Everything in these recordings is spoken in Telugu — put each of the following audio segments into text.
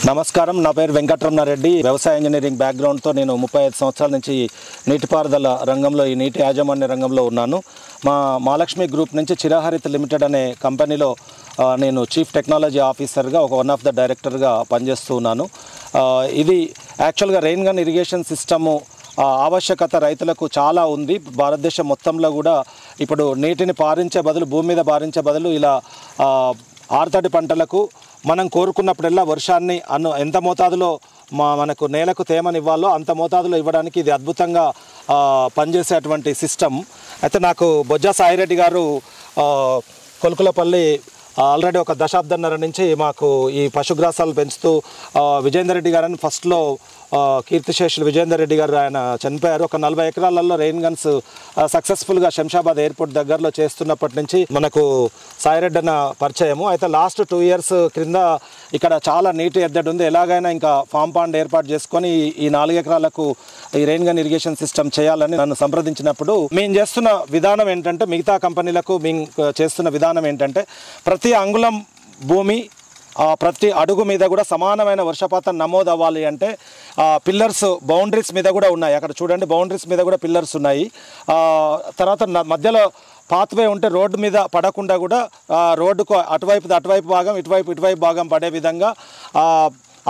నమస్కారం, నా పేరు వెంకటరమణారెడ్డి. వ్యవసాయ ఇంజనీరింగ్ బ్యాక్గ్రౌండ్తో నేను 35 సంవత్సరాల నుంచి నీటిపారుదల రంగంలో, ఈ నీటి యాజమాన్య రంగంలో ఉన్నాను. మా మహాలక్ష్మి గ్రూప్ నుంచి చిరాహరిత్ లిమిటెడ్ అనే కంపెనీలో నేను చీఫ్ టెక్నాలజీ ఆఫీసర్గా వన్ ఆఫ్ ద డైరెక్టర్గా పనిచేస్తూ ఉన్నాను. ఇది యాక్చువల్గా రెయిన్ గన్ ఇరిగేషన్ సిస్టము ఆవశ్యకత రైతులకు చాలా ఉంది. భారతదేశం మొత్తంలో కూడా ఇప్పుడు నీటిని పారించే బదులు, భూమి మీద పారించే బదులు ఇలా ఆరుతడి పంటలకు మనం కోరుకున్నప్పుడల్లా వర్షాన్ని ఎంత మోతాదులో మనకు నేలకు తేమనివ్వాలో అంత మోతాదులో ఇవ్వడానికి ఇది అద్భుతంగా పనిచేసేటువంటి సిస్టమ్. అయితే నాకు బొజ్జా సాయిరెడ్డి గారు కొలుకులపల్లి ఆల్రెడీ ఒక దశాబ్దన్నర నుంచి మాకు ఈ పశుగ్రాసాలు పెంచుతూ, విజేందర్ రెడ్డి గారని ఫస్ట్లో కీర్తిశేషులు విజేందర్ రెడ్డి గారు ఆయన చనిపోయారు. ఒక 40 ఎకరాలలో రెయిన్ గన్స్ సక్సెస్ఫుల్గా శంషాబాద్ ఎయిర్పోర్ట్ దగ్గరలో చేస్తున్నప్పటి నుంచి మనకు సాయిరెడ్డి అన్న పరిచయము. అయితే లాస్ట్ 2 ఇయర్స్ క్రింద ఇక్కడ చాలా నీటి ఎద్దడి ఉంది. ఎలాగైనా ఇంకా ఫామ్ పాండ్ ఏర్పాటు చేసుకొని ఈ 4 ఎకరాలకు ఈ రెయిన్ గన్ ఇరిగేషన్ సిస్టమ్ చేయాలని నన్ను సంప్రదించినప్పుడు మేము చేస్తున్న విధానం ఏంటంటే, మిగతా కంపెనీలకు మేము చేస్తున్న విధానం ఏంటంటే, ప్రతి అంగుళం భూమి, ప్రతి అడుగు మీద కూడా సమానమైన వర్షపాతం నమోదు అవ్వాలి అంటే పిల్లర్స్ బౌండరీస్ మీద కూడా ఉన్నాయి. అక్కడ చూడండి, బౌండరీస్ మీద కూడా పిల్లర్స్ ఉన్నాయి. తర్వాత మధ్యలో పాత్వే ఉంటే రోడ్డు మీద పడకుండా కూడా రోడ్డుకు అటువైపు భాగం, ఇటువైపు భాగం పడే విధంగా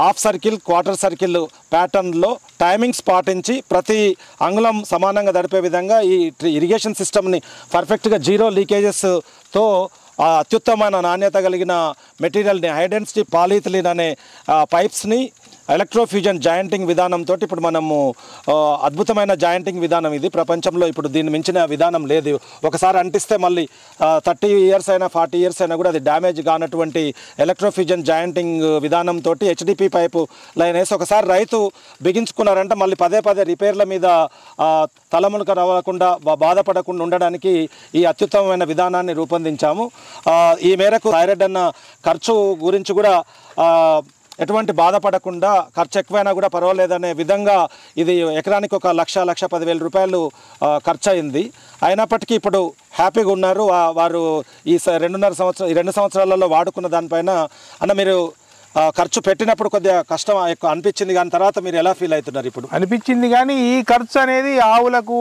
హాఫ్ సర్కిల్, క్వార్టర్ సర్కిల్ ప్యాటర్న్లో టైమింగ్స్ పాటించి ప్రతి అంగుళం సమానంగా దడిపే విధంగా ఈ ఇరిగేషన్ సిస్టమ్ని పర్ఫెక్ట్గా 0 లీకేజెస్తో అత్యుత్తమైన నాణ్యత కలిగిన మెటీరియల్ని, హై డెన్సిటీ పాలీథిలిన్ అనే పైప్స్ని ఎలక్ట్రోఫ్యూజన్ జాయింటింగ్ విధానంతో ఇప్పుడు మనము అద్భుతమైన జాయింటింగ్ విధానం ఇది. ప్రపంచంలో ఇప్పుడు దీన్ని మించిన విధానం లేదు. ఒకసారి అంటిస్తే మళ్ళీ 30 ఇయర్స్ అయినా 40 ఇయర్స్ అయినా కూడా అది డ్యామేజ్ కానటువంటి ఎలక్ట్రోఫ్యూజన్ జాయింటింగ్ విధానంతో హెచ్డిపి పైపు లైన్ వేసి ఒకసారి రైతు బిగించుకున్నారంటే మళ్ళీ పదే రిపేర్ల మీద తలమునక రావకుండా, బాధపడకుండా ఉండడానికి ఈ అత్యుత్తమమైన విధానాన్ని రూపొందించాము. ఈ మేరకు సాయిరెడ్డి అన్న ఖర్చు గురించి కూడా ఎటువంటి బాధపడకుండా, ఖర్చు ఎక్కువైనా కూడా పర్వాలేదనే విధంగా ఇది ఎకరానికి 1,10,10,000 రూపాయలు ఖర్చు అయింది. అయినప్పటికీ ఇప్పుడు హ్యాపీగా ఉన్నారు వారు. ఈ 2 సంవత్సరాలలో వాడుకున్న దానిపైన అన్న మీరు ఖర్చు పెట్టినప్పుడు కొద్దిగా కష్టం ఎక్కువ అనిపించింది, కానీ తర్వాత మీరు ఎలా ఫీల్ అవుతున్నారు? ఇప్పుడు అనిపించింది, కానీ ఈ ఖర్చు అనేది ఆవులకు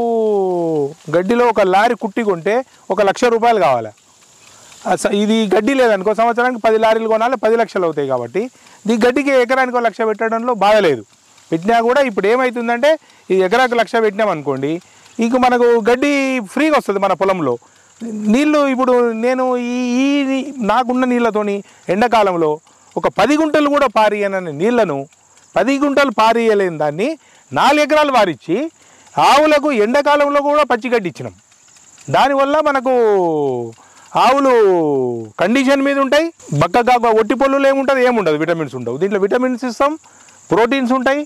గడ్డిలో ఒక లారీ కుట్టి కొంటే 1,00,000 రూపాయలు కావాలి. ఇది గడ్డి లేదనుకో, సంవత్సరానికి 10 లారీలు కొనాలి, 10 లక్షలు అవుతాయి. కాబట్టి ఈ గడ్డికి ఎకరానికి 1,00,000 పెట్టడంలో బాధ లేదు. పెట్టినా కూడా ఇప్పుడు ఏమవుతుందంటే, ఈ ఎకరాకు 1,00,000 పెట్టినామనుకోండి, ఇక మనకు గడ్డి ఫ్రీగా వస్తుంది మన పొలంలో. నీళ్ళు ఇప్పుడు నేను నాకున్న నీళ్ళతోని ఎండాకాలంలో ఒక 10 గుంటలు కూడా పారియనని నీళ్లను 10 గుంటలు పారియలేని దాన్ని 4 ఎకరాలు పారిచ్చి ఆవులకు ఎండాకాలంలో కూడా పచ్చిగడ్డి ఇచ్చినాం. దానివల్ల మనకు ఆవులు కండిషన్ మీద ఉంటాయి. బక్కగా ఒట్టి పొల్లులు ఏముండదు, విటమిన్స్ ఉండవు. దీంట్లో విటమిన్స్ ఇస్తాం, ప్రోటీన్స్ ఉంటాయి,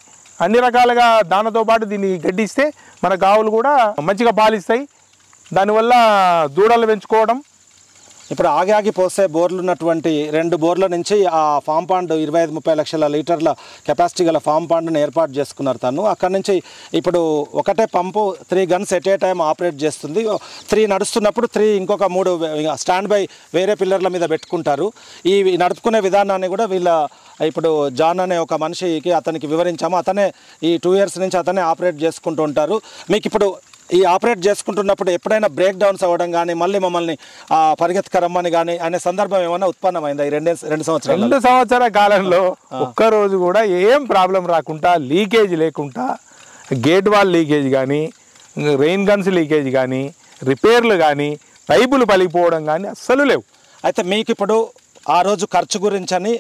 అన్ని రకాలుగా దానితో పాటు దీన్ని గడ్డి ఇస్తే మనకు ఆవులు కూడా మంచిగా పాలిస్తాయి. దానివల్ల దూడలు పెంచుకోవడం. ఇప్పుడు ఆగి పోసే బోర్లు ఉన్నటువంటి 2 బోర్ల నుంచి ఆ ఫామ్ పాండ్ 25-30 లక్షల లీటర్ల కెపాసిటీ గల ఫామ్ పాండ్ని ఏర్పాటు చేసుకున్నారు తను. అక్కడి నుంచి ఇప్పుడు ఒకటే పంపు 3 guns at a time operate చేస్తుంది. 3 నడుస్తున్నప్పుడు 3 ఇంకొక 3 స్టాండ్ బై వేరే పిల్లర్ల మీద పెట్టుకుంటారు. ఈ నడుపుకునే విధానాన్ని కూడా ఇప్పుడు జాన్ అనే ఒక మనిషికి అతనికి వివరించాము. అతనే ఈ 2 ఇయర్స్ నుంచి అతనే ఆపరేట్ చేసుకుంటూ ఉంటారు. మీకు ఇప్పుడు ఈ ఆపరేట్ చేసుకుంటున్నప్పుడు ఎప్పుడైనా బ్రేక్ డౌన్స్ అవ్వడం కానీ, మళ్ళీ మమ్మల్ని పరిగెత్తుకరమ్మని కానీ అనే సందర్భం ఏమైనా ఉత్పన్నమైందా ఈ 2 సంవత్సరాలు? 2 సంవత్సరాల కాలంలో ఒక్కరోజు కూడా ఏం ప్రాబ్లం రాకుండా, లీకేజ్ లేకుండా, గేట్ వాల్ లీకేజ్ కానీ, రెయిన్ గన్స్ లీకేజ్ కానీ, రిపేర్లు కానీ, పైపులు పలిగిపోవడం కానీ అస్సలు లేవు. అయితే మీకు ఇప్పుడు ఆ రోజు ఖర్చు గురించి అని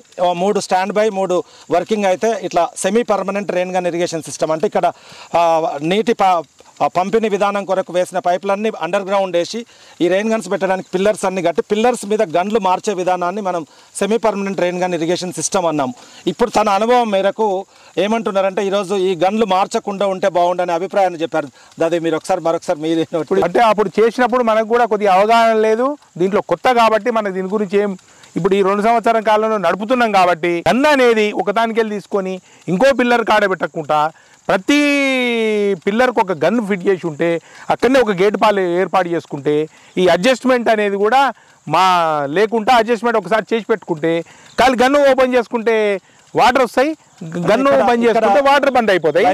3 స్టాండ్ బై 3 వర్కింగ్ అయితే ఇట్లా semi permanent rain gun irrigation system అంటే ఇక్కడ నీటి పంపిణీ విధానం కొరకు వేసిన పైపులన్నీ అండర్ గ్రౌండ్ వేసి ఈ రెయిన్ గన్స్ పెట్టడానికి పిల్లర్స్ అన్ని కట్టి పిల్లర్స్ మీద గన్లు మార్చే విధానాన్ని మనం semi permanent rain gun irrigation system అన్నాం. ఇప్పుడు తన అనుభవం మేరకు ఏమంటున్నారంటే, ఈరోజు ఈ గన్లు మార్చకుండా ఉంటే బాగుండనే అభిప్రాయాన్ని చెప్పారు. అది మీరు మరొకసారి మీరు అంటే అప్పుడు చేసినప్పుడు మనకు కూడా కొద్దిగా అవగాహన లేదు. దీంట్లో కొత్త కాబట్టి మనకు దీని గురించి ఇప్పుడు ఈ 2 సంవత్సరాల కాలంలో నడుపుతున్నాం కాబట్టి గన్ అనేది ఒకదానికి వెళ్ళి తీసుకొని ఇంకో పిల్లర్ కాడ పెట్టకుండా ప్రతి పిల్లర్కు ఒక గన్ ఫిట్ చేసి ఉంటే అక్కడనే ఒక గేట్ పాలు ఏర్పాటు చేసుకుంటే ఈ అడ్జస్ట్మెంట్ అనేది కూడా లేకుండా అడ్జస్ట్మెంట్ ఒకసారి చేసి పెట్టుకుంటే కాలి గన్ను ఓపెన్ చేసుకుంటే వాటర్ వస్తాయి, గన్ను బంద్ చేసుకుంటే వాటర్ బంద్ అయిపోతాయి.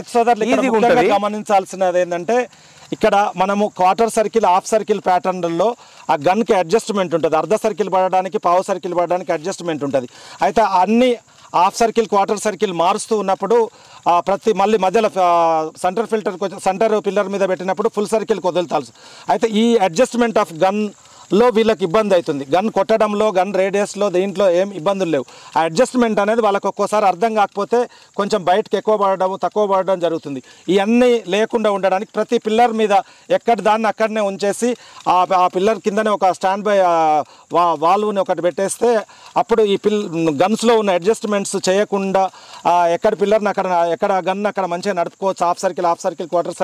ఈజీగా ఉంటుంది. గమనించాల్సినది ఏంటంటే ఇక్కడ మనము క్వార్టర్ సర్కిల్, హాఫ్ సర్కిల్ ప్యాటర్న్లో ఆ గన్కి అడ్జస్ట్మెంట్ ఉంటుంది. అర్ధ సర్కిల్ పడడానికి, పావు సర్కిల్ పడడానికి అడ్జస్ట్మెంట్ ఉంటుంది. అయితే అన్ని హాఫ్ సర్కిల్, క్వార్టర్ సర్కిల్ మారుస్తూ ఉన్నప్పుడు మళ్ళీ మధ్యలో సెంటర్ ఫిల్టర్ సెంటర్ పిల్లర్ మీద పెట్టినప్పుడు ఫుల్ సర్కిల్కి వదులుతాల్సి. అయితే ఈ అడ్జస్ట్మెంట్ ఆఫ్ గన్లో వీళ్ళకి ఇబ్బంది అవుతుంది. గన్ కొట్టడంలో, గన్ రేడియస్లో, దీంట్లో ఏం ఇబ్బందులు లేవు. ఆ అడ్జస్ట్మెంట్ అనేది వాళ్ళకి ఒక్కోసారి అర్థం కాకపోతే కొంచెం బయటకు ఎక్కువ పడడం, తక్కువ పడడం జరుగుతుంది. ఇవన్నీ లేకుండా ఉండడానికి ప్రతి పిల్లర్ మీద ఎక్కడ దాన్ని అక్కడనే ఉంచేసి ఆ పిల్లర్ కిందనే ఒక స్టాండ్ బై వాల్వ్ని ఒకటి పెట్టేస్తే అప్పుడు ఈ గన్స్లో ఉన్న అడ్జస్ట్మెంట్స్ చేయకుండా ఎక్కడ పిల్లర్ని అక్కడ, ఎక్కడ గన్ అక్కడ మంచిగా నడుపుకోవచ్చు. Half circle, half circle, quarter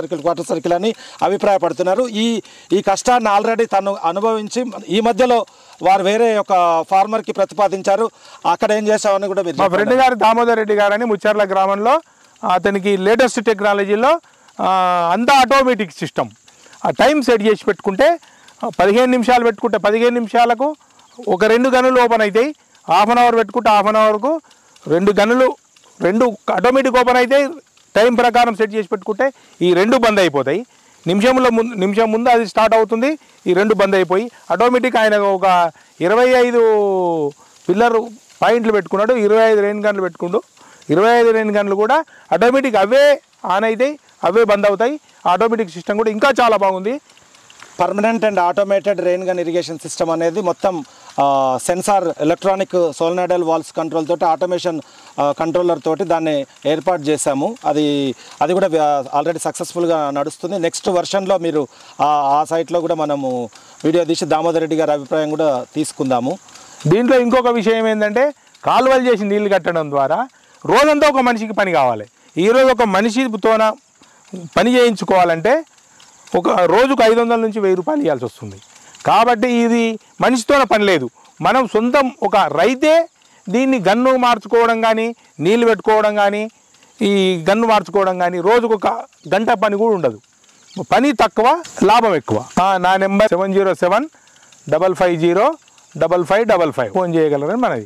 circle అని అభిప్రాయపడుతున్నారు. ఈ కష్టాన్ని ఆల్రెడీ తను అనుభవించి ఈ మధ్యలో వారు వేరే ఒక ఫార్మర్కి ప్రతిపాదించారు. అక్కడ ఏం చేసామని కూడా మా ఫ్రెండ్ గారు దామోదర్ రెడ్డి గారు అని ముచ్చర్ల గ్రామంలో, అతనికి లేటెస్ట్ టెక్నాలజీలో అంతా ఆటోమేటిక్ సిస్టమ్. ఆ టైం సెట్ చేసి పెట్టుకుంటే 15 నిమిషాలు పెట్టుకుంటే 15 నిమిషాలకు ఒక 2 గనులు ఓపెన్ అవుతాయి. హాఫ్ అన్ అవర్ పెట్టుకుంటే హాఫ్ అన్ అవర్కు 2 గనులు ఆటోమేటిక్ ఓపెన్ అవుతాయి. టైం ప్రకారం సెట్ చేసి పెట్టుకుంటే ఈ 2 బంద్ అయిపోతాయి. నిమిషం ముందు అది స్టార్ట్ అవుతుంది, ఈ 2 బంద్ అయిపోయి ఆటోమేటిక్ ఆయన ఒక 25 పిల్లర్ పాయింట్లు పెట్టుకున్నాడు, 25 రెయిన్ గన్లు పెట్టుకుంటూ 25 రెయిన్ గన్లు కూడా ఆటోమేటిక్ అవే ఆన్ అవుతాయి, అవే బంద్ అవుతాయి. ఆటోమేటిక్ సిస్టమ్ కూడా ఇంకా చాలా బాగుంది. Permanent and automated rain gun irrigation system అనేది మొత్తం సెన్సార్, ఎలక్ట్రానిక్ సోలనాయిడల్ వాల్వ్స్ కంట్రోల్ తోటి, ఆటోమేషన్ కంట్రోలర్ తోటి దాన్ని ఏర్పాటు చేశాము. అది కూడా ఆల్రెడీ సక్సెస్ఫుల్గా నడుస్తుంది. నెక్స్ట్ వర్షన్లో మీరు ఆ సైట్లో కూడా మనము వీడియో తీసి దామోదర్ రెడ్డి గారి అభిప్రాయం కూడా తీసుకుందాము. దీంట్లో ఇంకొక విషయం ఏంటంటే కాలువలు చేసి నీళ్లు కట్టడం ద్వారా రోజంతా ఒక మనిషికి పని కావాలి. ఈరోజు ఒక మనిషితోన పని చేయించుకోవాలంటే ఒక రోజుకు 500 నుంచి 1000 రూపాయలు ఇవ్వాల్సి వస్తుంది. కాబట్టి ఇది మనిషితోనే పని లేదు. మనం సొంతం ఒక రైతే దీన్ని గన్ను మార్చుకోవడం కానీ, నీళ్ళు పెట్టుకోవడం కానీ, ఈ గన్ను మార్చుకోవడం కానీ రోజుకు 1 గంట పని కూడా ఉండదు. పని తక్కువ, లాభం ఎక్కువ. నా నెంబర్ 707-550-5555 ఫోన్ చేయగలరని మనది.